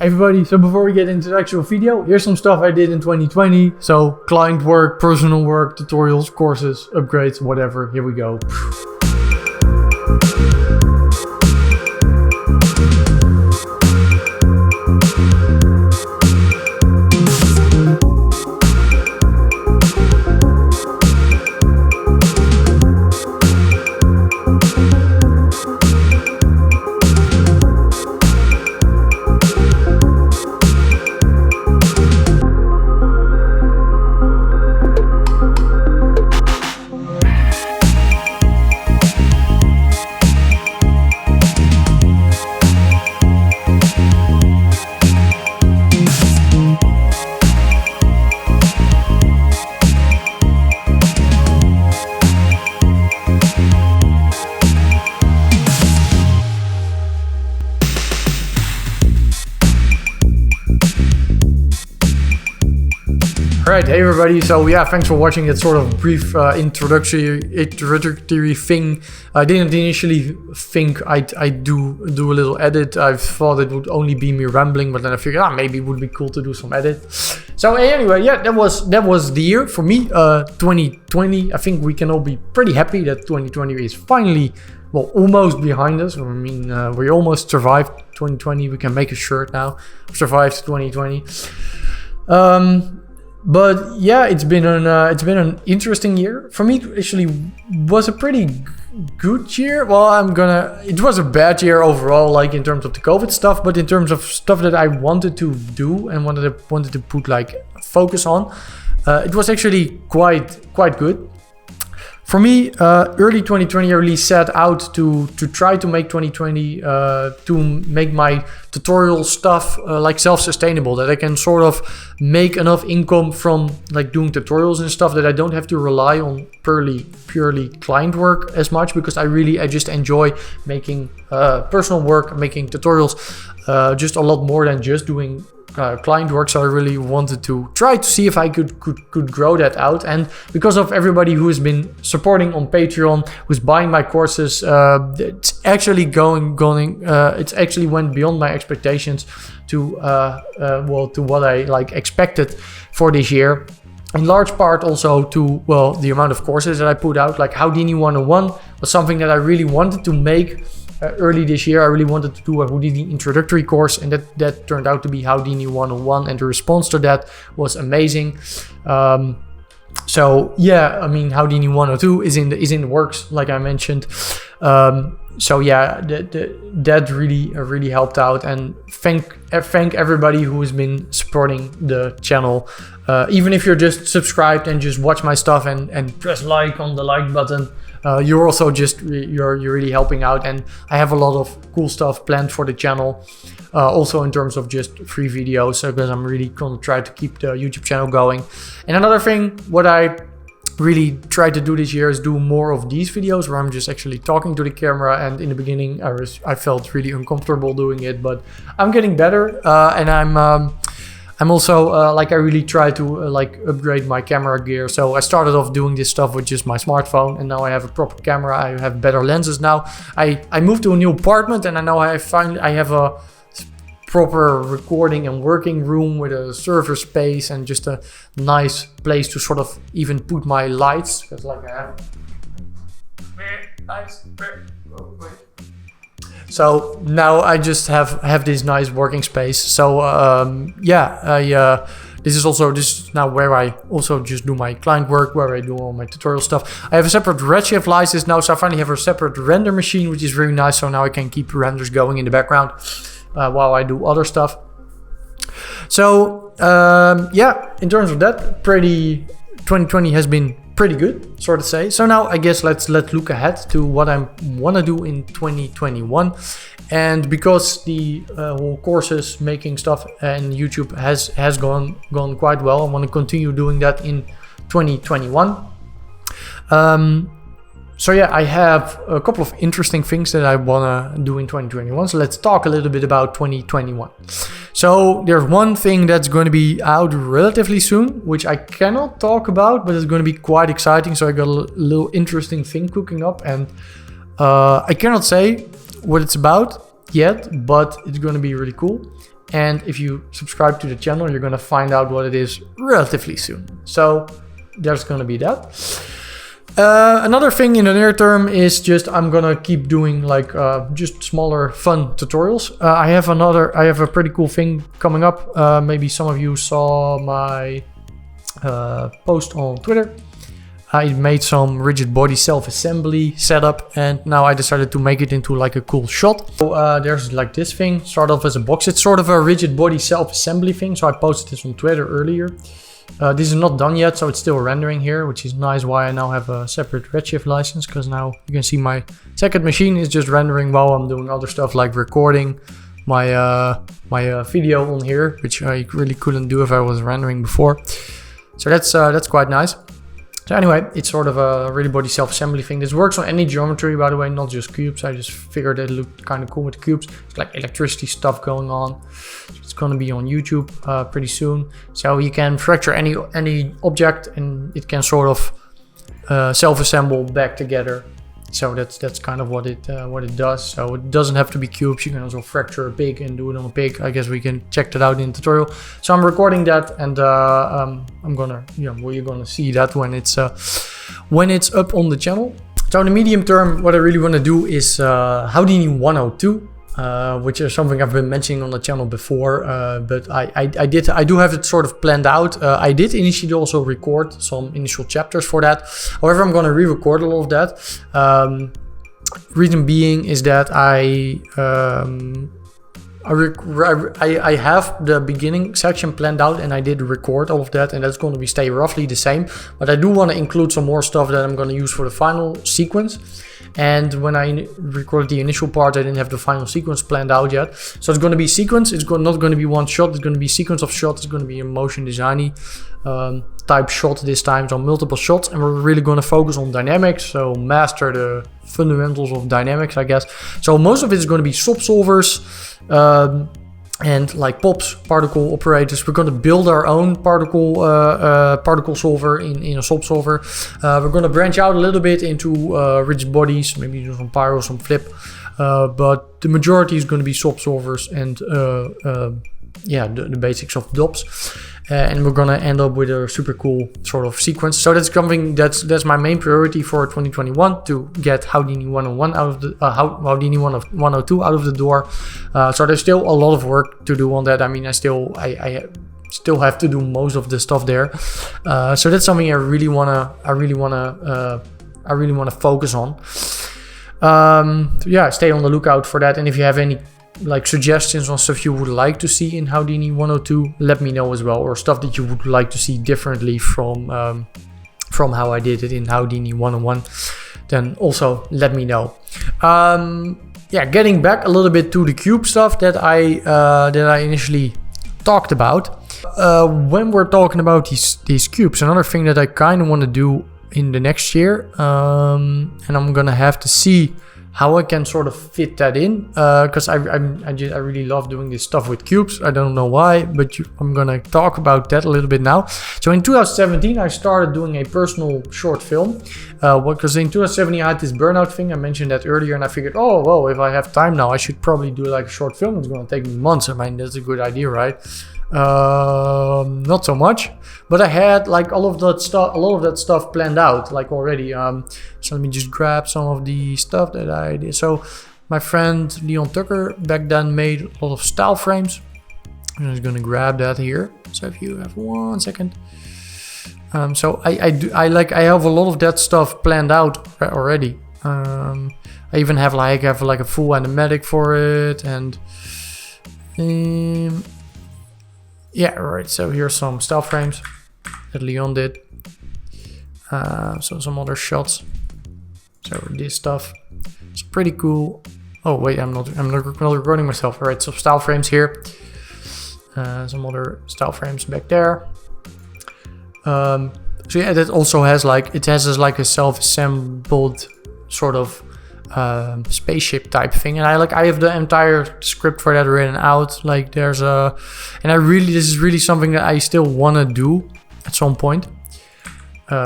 Everybody, so before we get into the actual video, here's some stuff I did in 2020. So client work, personal work, tutorials, courses, upgrades, whatever. Here we go. Alright, hey everybody, so yeah, thanks for watching that sort of brief introductory thing. I didn't initially think I'd do a little edit. I thought it would only be me rambling, but then I figured maybe it would be cool to do some edit. So anyway, yeah, that was the year for me, 2020. I think we can all be pretty happy that 2020 is finally, well, almost behind us. I mean, we almost survived 2020. We can make a shirt now, survived 2020. But yeah, it's been an interesting year for me. It actually was a pretty good year. Well, it was a bad year overall, like in terms of the COVID stuff, but in terms of stuff that I wanted to do and wanted to put like focus on, it was actually quite good. For me, early 2020, I really set out to try to make 2020 to make my tutorial stuff like self-sustainable, that I can sort of make enough income from like doing tutorials and stuff that I don't have to rely on purely client work as much, because I just enjoy making personal work, making tutorials just a lot more than just doing client work. So I really wanted to try to see if I could grow that out. And because of everybody who has been supporting on Patreon, who's buying my courses, it's actually it's actually went beyond my expectations to what I like expected for this year. In large part also to, well, the amount of courses that I put out, like Houdini 101 was something that I really wanted to make. Early this year, I really wanted to do a Houdini introductory course, and that turned out to be Houdini 101, and the response to that was amazing. So yeah, I mean, Houdini 102 is in the works, like I mentioned. So yeah, that really helped out, and thank everybody who has been supporting the channel. Even if you're just subscribed and just watch my stuff and press like on the like button. You're also you're really helping out, and I have a lot of cool stuff planned for the channel. Also in terms of just free videos, because I'm really gonna try to keep the YouTube channel going. And another thing, what I really tried to do this year is do more of these videos where I'm just actually talking to the camera. And in the beginning, I felt really uncomfortable doing it, but I'm getting better, and I'm also I really try to upgrade my camera gear. So I started off doing this stuff with just my smartphone, and now I have a proper camera. I have better lenses now. I moved to a new apartment, and I know I have a proper recording and working room with a server space and just a nice place to sort of even put my lights, because like I have nice. So now I just have this nice working space. So yeah, this is now where I also just do my client work, where I do all my tutorial stuff. I have a separate Redshift license now, so I finally have a separate render machine, which is very nice. So now I can keep renders going in the background while I do other stuff. So yeah, in terms of that, 2020 has been pretty good, sort of say. So now I guess let's look ahead to what I want to do in 2021. And because the whole courses making stuff and YouTube has gone quite well, I want to continue doing that in 2021. So yeah, I have a couple of interesting things that I want to do in 2021. So let's talk a little bit about 2021. So there's one thing that's going to be out relatively soon, which I cannot talk about, but it's going to be quite exciting. So I got a little interesting thing cooking up, and I cannot say what it's about yet, but it's going to be really cool. and if you subscribe to the channel, you're gonna find out what it is relatively soon. So there's gonna be that. Another thing in the near term is just I'm gonna keep doing like just smaller fun tutorials. I have a pretty cool thing coming up. Maybe some of you saw my post on Twitter. I made some rigid body self-assembly setup, and now I decided to make it into like a cool shot. So there's like this thing, start off as a box. It's sort of a rigid body self-assembly thing, so I posted this on Twitter earlier. This is not done yet, so it's still rendering here, which is nice why I now have a separate Redshift license, because now you can see my second machine is just rendering while I'm doing other stuff like recording my video on here, which I really couldn't do if I was rendering before. So that's quite nice. So anyway, it's sort of a rigid body self-assembly thing. This works on any geometry, by the way, not just cubes. I just figured it looked kind of cool with cubes. It's like electricity stuff going on. It's going to be on YouTube pretty soon. So you can fracture any object, and it can sort of self-assemble back together. So that's kind of what it does. So it doesn't have to be cubes. You can also fracture a pig and do it on a pig. I guess we can check that out in the tutorial. So I'm recording that, and I'm gonna, well, you're gonna see that when it's up on the channel. So in the medium term, what I really want to do is Houdini 102. Which is something I've been mentioning on the channel before, but I do have it sort of planned out. I did initially also record some initial chapters for that. However, I'm going to re-record a lot of that. Reason being is that I have the beginning section planned out, and I did record all of that, and that's going to stay roughly the same. But I do want to include some more stuff that I'm going to use for the final sequence. And when I recorded the initial part, I didn't have the final sequence planned out yet. So it's going to be sequence. It's not going to be one shot. It's going to be sequence of shots. It's going to be a motion designy type shot this time. So multiple shots. And we're really going to focus on dynamics. So master the fundamentals of dynamics, I guess. So most of it is going to be SOP solvers. And like POPs, particle operators. We're going to build our own particle solver in a SOP solver. We're going to branch out a little bit into rigid bodies, maybe do some pyro, some flip, but the majority is going to be SOP solvers and the basics of DOPs. And we're going to end up with a super cool sort of sequence. So that's something that's my main priority for 2021, to get Houdini 101 out of the Houdini 102 out of the door. So there's still a lot of work to do on that. I mean, I still have to do most of the stuff there. So that's something I really wanna focus on. Stay on the lookout for that. And if you have any like suggestions on stuff you would like to see in Houdini 102, let me know as well, or stuff that you would like to see differently from how I did it in Houdini 101, then also let me know. Getting back a little bit to the cube stuff that I initially talked about. When we're talking about these cubes, another thing that I kind of want to do in the next year, and I'm gonna have to see how I can sort of fit that in, because I really love doing this stuff with cubes. I don't know why, but I'm gonna talk about that a little bit now. So in 2017, I started doing a personal short film, because in 2017 I had this burnout thing. I mentioned that earlier, and I figured, oh well, if I have time now, I should probably do like a short film. It's gonna take me months. I mean, that's a good idea, right? Not so much, but I had like a lot of that stuff planned out like already. So let me just grab some of the stuff that I did. So my friend Leon Tucker back then made a lot of style frames. I'm just gonna grab that here. So if you have 1 second. So I have a lot of that stuff planned out already. I even have like a full animatic for it, and right. So here's some style frames that Leon did. So some other shots. So this stuff, it's pretty cool. Oh wait, I'm not recording myself. All right, so style frames here. Some other style frames back there. So yeah, that also has like a self-assembled sort of spaceship type thing, and I have the entire script for that written out. Like this is really something that I still want to do at some point.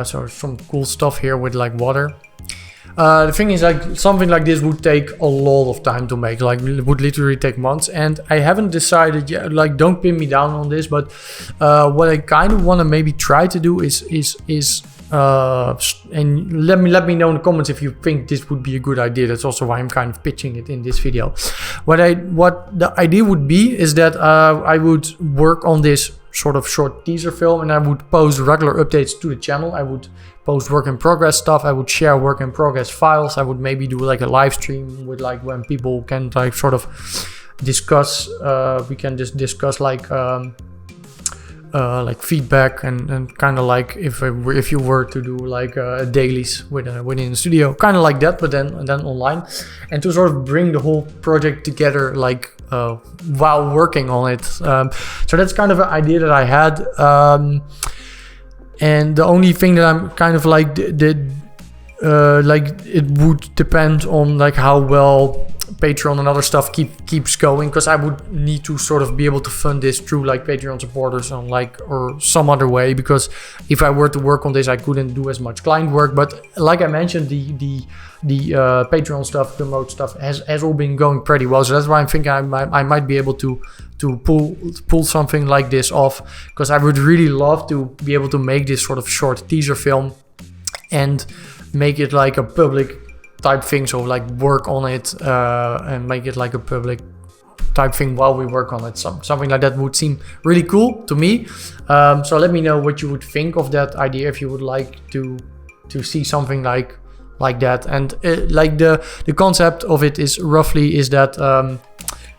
So some cool stuff here with like water. The thing is, like, something like this would take a lot of time to make, like it would literally take months, and I haven't decided yet. Like, don't pin me down on this, but what I kind of want to maybe try to do is and let me know in the comments if you think this would be a good idea. That's also why I'm kind of pitching it in this video. What the idea would be is that I would work on this sort of short teaser film, and I would post regular updates to the channel. I would post work in progress stuff. I would share work in progress files. I would maybe do like a live stream with, like, when people can, like, sort of discuss. We can just discuss like feedback and kind of like if you were to do like dailies within the studio, kind of like that, but then online, and to sort of bring the whole project together, like while working on it. So that's kind of an idea that I had, and the only thing that I'm kind of like like it would depend on like how well Patreon and other stuff keeps going, because I would need to sort of be able to fund this through like Patreon supporters on or some other way, because if I were to work on this I couldn't do as much client work. But like I mentioned, the Patreon stuff, the remote stuff has all been going pretty well, so that's why I'm thinking I might be able to pull something like this off, because I would really love to be able to make this sort of short teaser film and make it like a public type thing, so like work on it and make it like a public type thing while we work on it. Something like that would seem really cool to me. So let me know what you would think of that idea, if you would like to see something like that. And like the concept of it is that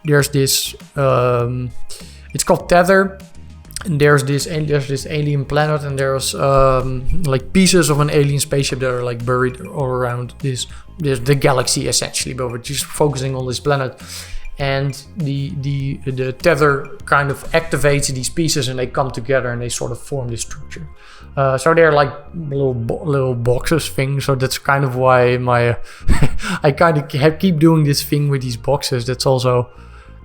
there's this it's called Tether. And there's this alien planet, and there's like pieces of an alien spaceship that are like buried all around the galaxy essentially, but we're just focusing on this planet. And the tether kind of activates these pieces, and they come together and they sort of form this structure. So they're like little boxes thing. So that's kind of why I kind of keep doing this thing with these boxes. That's also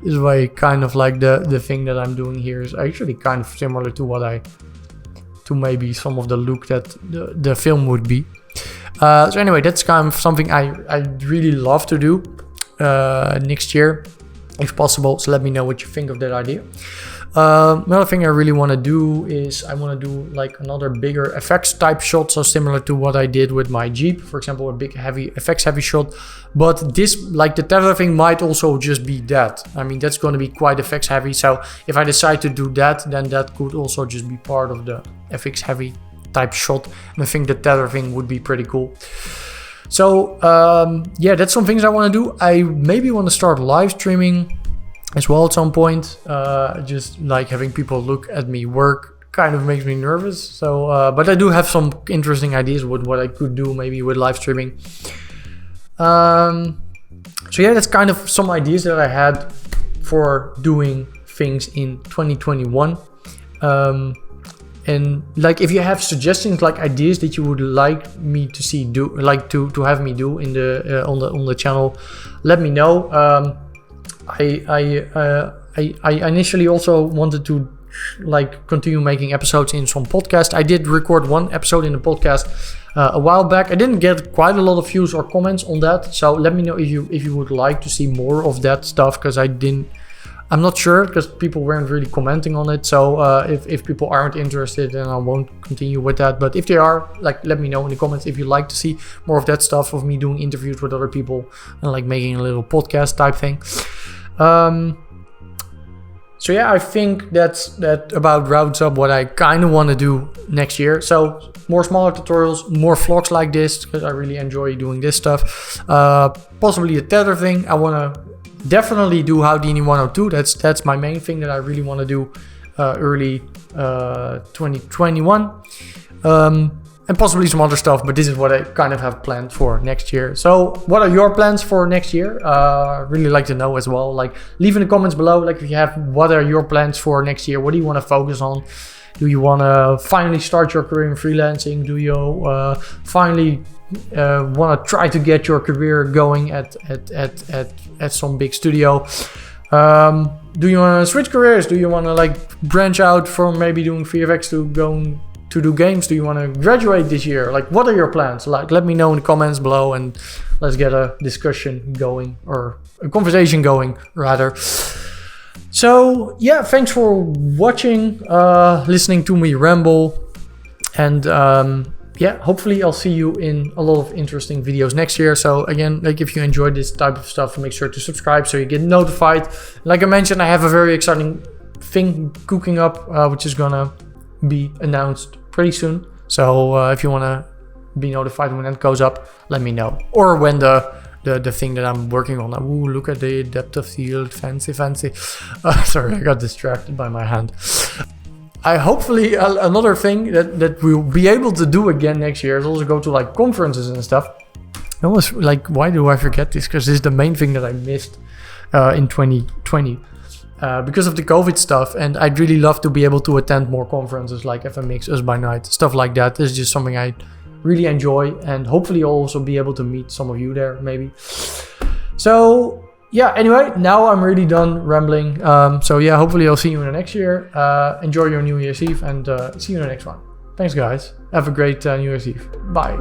is why kind of like the thing that I'm doing here is actually kind of similar to maybe some of the look that the film would be. So anyway, that's kind of something I really love to do next year, if possible. So let me know what you think of that idea. Another thing I really want to do is I want to do like another bigger effects type shot, so similar to what I did with my Jeep, for example, a big heavy effects heavy shot. But this, like the tether thing, might also just be that. I mean, that's going to be quite effects heavy, so if I decide to do that, then that could also just be part of the FX heavy type shot, and I think the tether thing would be pretty cool. So yeah, that's some things I want to do. I maybe want to start live streaming as well at some point. Just like having people look at me work kind of makes me nervous. So but I do have some interesting ideas with what I could do maybe with live streaming. So yeah, that's kind of some ideas that I had for doing things in 2021. And like, if you have suggestions, like ideas that you would like me to see to have me do in the on the channel, let me know. I initially also wanted to like continue making episodes in some podcast. I did record one episode in the podcast a while back. I didn't get quite a lot of views or comments on that, so let me know if you would like to see more of that stuff, because I'm not sure, because people weren't really commenting on it. So if people aren't interested, then I won't continue with that. But if they are, like, let me know in the comments if you'd like to see more of that stuff, of me doing interviews with other people and like making a little podcast type thing. So yeah, I think that about rounds up what I kind of want to do next year. So more smaller tutorials, more vlogs like this, because I really enjoy doing this stuff. Possibly a tether thing. I want to definitely do Houdini 102. That's my main thing that I really want to do early 2021. And possibly some other stuff, but this is what I kind of have planned for next year. So what are your plans for next year? Really like to know as well. Like, leave in the comments below, like, if you have, what are your plans for next year? What do you want to focus on? Do you want to finally start your career in freelancing? Do you finally want to try to get your career going at some big studio? Do you want to switch careers? Do you want to like branch out from maybe doing VFX to going to do games? Do you want to graduate this year? Like, what are your plans? Like, let me know in the comments below, and let's get a discussion going, or a conversation going rather. So yeah, thanks for watching, listening to me ramble, and yeah, hopefully I'll see you in a lot of interesting videos next year. So again, like, if you enjoyed this type of stuff, make sure to subscribe so you get notified. Like I mentioned, I have a very exciting thing cooking up, which is gonna be announced pretty soon. So if you wanna be notified when that goes up, let me know. Or when the thing that I'm working on. Ooh, look at the depth of field, fancy. Sorry, I got distracted by my hand. Hopefully another thing that we'll be able to do again next year is also go to like conferences and stuff. I was like, why do I forget this? Because this is the main thing that I missed in 2020 because of the COVID stuff. And I'd really love to be able to attend more conferences like FMX, Us by Night, stuff like that. This is just something I really enjoy, and hopefully I'll also be able to meet some of you there maybe. So yeah, anyway, now I'm really done rambling. So yeah, hopefully I'll see you in the next year. Enjoy your New Year's Eve, and see you in the next one. Thanks guys. Have a great New Year's Eve. Bye.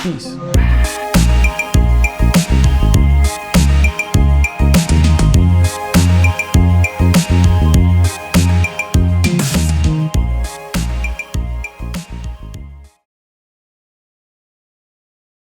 Peace.